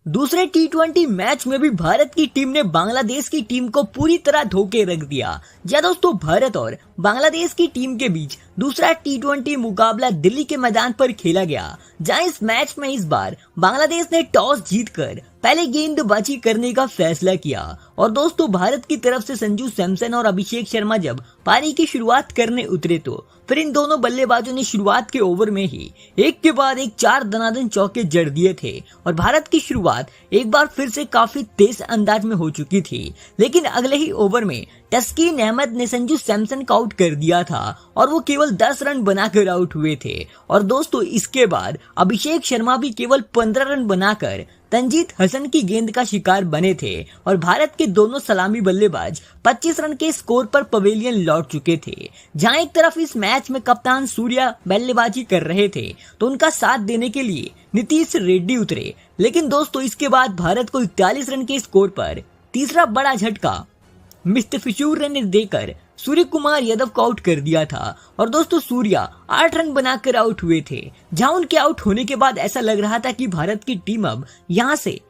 दूसरे टी20 मैच में भी भारत की टीम ने बांग्लादेश की टीम को पूरी तरह धोके रख दिया। जी दोस्तों, भारत और बांग्लादेश की टीम के बीच दूसरा टी20 मुकाबला दिल्ली के मैदान पर खेला गया, जहां इस मैच में इस बार बांग्लादेश ने टॉस जीतकर पहले गेंदबाजी करने का फैसला किया। और दोस्तों, भारत की तरफ से संजू सैमसन और अभिषेक शर्मा जब पारी की शुरुआत करने उतरे तो फिर इन दोनों बल्लेबाजों ने शुरुआत के ओवर में ही एक के बाद एक 4 दनादन चौके जड़ दिए थे और भारत की शुरुआत एक बार फिर से काफी तेज अंदाज में हो चुकी थी। लेकिन अगले ही ओवर में तस्कीन अहमद ने संजू सैमसन को आउट कर दिया था और वो केवल 10 रन बनाकर आउट हुए थे। और दोस्तों, इसके बाद अभिषेक शर्मा भी केवल 15 रन बनाकर तंजीद हसन की गेंद का शिकार बने थे और भारत के दोनों सलामी बल्लेबाज 25 रन के स्कोर पर पवेलियन लौट चुके थे। जहां एक तरफ इस मैच में कप्तान सूर्या बल्लेबाजी कर रहे थे तो उनका साथ देने के लिए नीतीश रेड्डी उतरे। लेकिन दोस्तों, इसके बाद भारत को 41 रन के स्कोर पर तीसरा बड़ा झटका मुस्तफिजुर ने देकर सूर्य कुमार यादव को आउट कर दिया था। और दोस्तों, सूर्या 8 रन बनाकर आउट हुए थे। जहां उनके आउट होने के बाद ऐसा लग रहा था कि भारत की टीम अब यहां से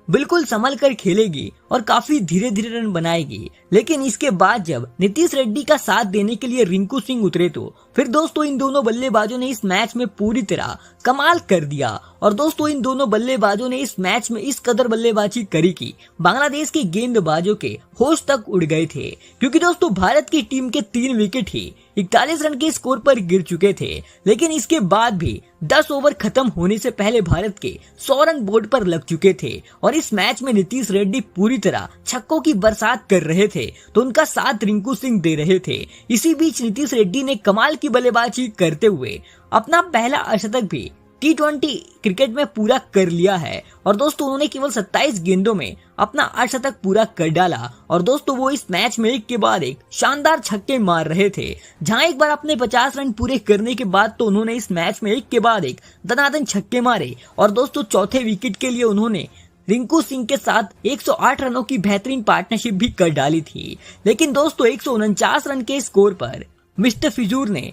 बिल्कुल संभल कर खेलेगी और काफी धीरे धीरे रन बनाएगी। लेकिन इसके बाद जब नीतीश रेड्डी का साथ देने के लिए रिंकू सिंह उतरे तो फिर दोस्तों, इन दोनों बल्लेबाजों ने इस मैच में पूरी तरह कमाल कर दिया। और दोस्तों, इन दोनों बल्लेबाजों ने इस मैच में इस कदर बल्लेबाजी करी कि बांग्लादेश के गेंदबाजों के होश तक उड़ गए थे, क्योंकि दोस्तों, भारत की टीम के 3 विकेट ही 41 रन के स्कोर पर गिर चुके थे। लेकिन इसके बाद भी 10 ओवर खत्म होने से पहले भारत के 100 रन बोर्ड पर लग चुके थे और इस मैच में नीतीश रेड्डी पूरी तरह छक्कों की बरसात कर रहे थे तो उनका साथ रिंकू सिंह दे रहे थे। इसी बीच नीतीश रेड्डी ने कमाल की बल्लेबाजी करते हुए अपना पहला अर्धशतक भी टी20 क्रिकेट में पूरा कर लिया है। और दोस्तों, उन्होंने केवल 27 गेंदों में अपना अर्धशतक पूरा कर डाला। और दोस्तों, वो इस मैच में एक के बाद एक शानदार छक्के मार रहे थे। जहां एक बार अपने 50 रन पूरे करने के बाद तो उन्होंने इस मैच में एक के बाद एक दनादन छक्के मारे। और दोस्तों, चौथे विकेट के लिए उन्होंने रिंकू सिंह के साथ 108 रनों की बेहतरीन पार्टनरशिप भी कर डाली थी। लेकिन दोस्तों, 149 रन के स्कोर पर मुस्तफिजुर ने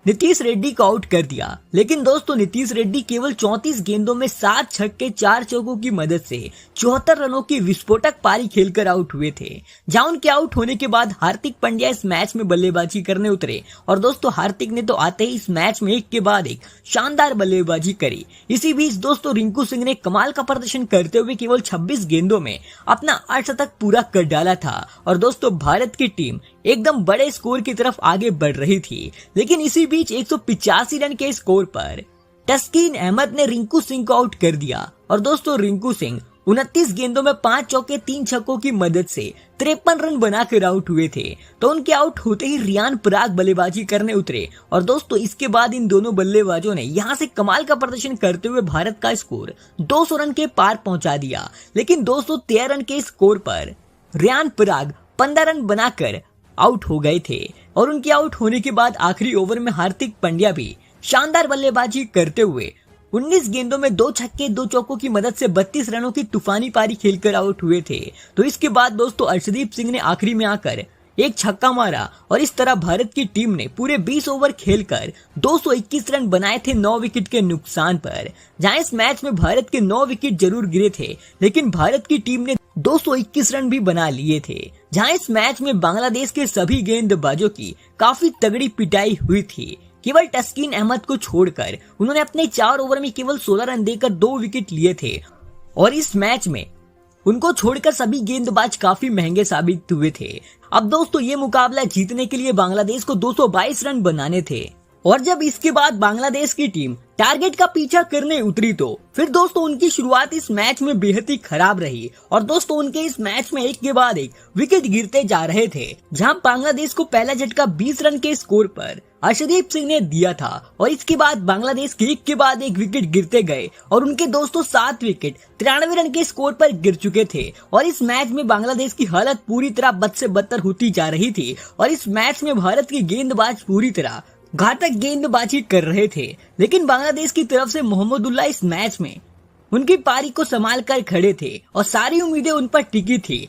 नीतीश रेड्डी को आउट कर दिया। लेकिन दोस्तों, नीतीश रेड्डी केवल 34 गेंदों में 7 छक्के 4 चौकों की मदद से 74 रनों की विस्फोटक पारी खेलकर आउट हुए थे। जहां उनके आउट होने के बाद हार्दिक पांड्या इस मैच में बल्लेबाजी करने उतरे। और दोस्तों, हार्दिक ने तो आते ही इस मैच में एक के बाद एक शानदार बल्लेबाजी करी। इसी बीच दोस्तों, रिंकू सिंह ने कमाल का प्रदर्शन करते हुए केवल 26 गेंदों में अपना अर्धशतक पूरा कर डाला था। और दोस्तों, भारत की टीम एकदम बड़े स्कोर की तरफ आगे बढ़ रही थी। लेकिन इसी बीच 185 रन के स्कोर पर तस्कीन अहमद ने रिंकू सिंह को आउट कर दिया। और दोस्तों, रिंकू सिंह 29 गेंदों में 5 चौके 3 छक्कों की मदद से 53 रन बनाकर आउट हुए थे। तो उनके आउट होते ही रियान पराग बल्लेबाजी करने उतरे। और दोस्तों, इसके बाद इन दोनों बल्लेबाजों ने यहां से कमाल का प्रदर्शन करते हुए भारत का स्कोर 200 रन के पार पहुंचा दिया। लेकिन 213 रन के स्कोर पर रियान पराग 15 रन बनाकर आउट हो गए थे। और उनके आउट होने के बाद आखिरी ओवर में हार्दिक पांड्या भी शानदार बल्लेबाजी करते हुए 19 गेंदों में 2 छक्के 2 चौकों की मदद से 32 रनों की तूफानी पारी खेलकर आउट हुए थे। तो इसके बाद दोस्तों, अर्शदीप सिंह ने आखिरी में आकर एक छक्का मारा और इस तरह भारत की टीम ने पूरे 20 ओवर खेलकर 221 रन बनाए थे 9 विकेट के नुकसान पर। जहां इस मैच में भारत के 9 विकेट जरूर गिरे थे, लेकिन भारत की टीम ने 221 रन भी बना लिए थे। जहां इस मैच में बांग्लादेश के सभी गेंदबाजों की काफी तगड़ी पिटाई हुई थी। केवल तस्कीन अहमद को छोड़कर उन्होंने अपने 4 ओवर में केवल 16 रन देकर 2 विकेट लिए थे। और इस मैच में उनको छोड़कर सभी गेंदबाज काफी महंगे साबित हुए थे। अब दोस्तों, ये मुकाबला जीतने के लिए बांग्लादेश को 222 रन बनाने थे। और जब इसके बाद बांग्लादेश की टीम टारगेट का पीछा करने उतरी तो फिर दोस्तों, उनकी शुरुआत इस मैच में बेहद ही खराब रही। और दोस्तों, उनके इस मैच में एक के बाद एक विकेट गिरते जा रहे थे। जहां बांग्लादेश को पहला झटका 20 रन के स्कोर पर अर्शदीप सिंह ने दिया था और इसके बाद बांग्लादेश के एक के बाद एक विकेट गिरते गए और उनके दोस्तों 7 विकेट 93 रन के स्कोर पर गिर चुके थे। और इस मैच में बांग्लादेश की हालत पूरी तरह बद से बदतर होती जा रही थी। और इस मैच में भारत के गेंदबाज पूरी तरह घातक गेंदबाजी कर रहे थे। लेकिन बांग्लादेश की तरफ से मोहम्मदुल्लाह इस मैच में उनकी पारी को संभाल कर खड़े थे और सारी उम्मीदें उन पर टिकी थी।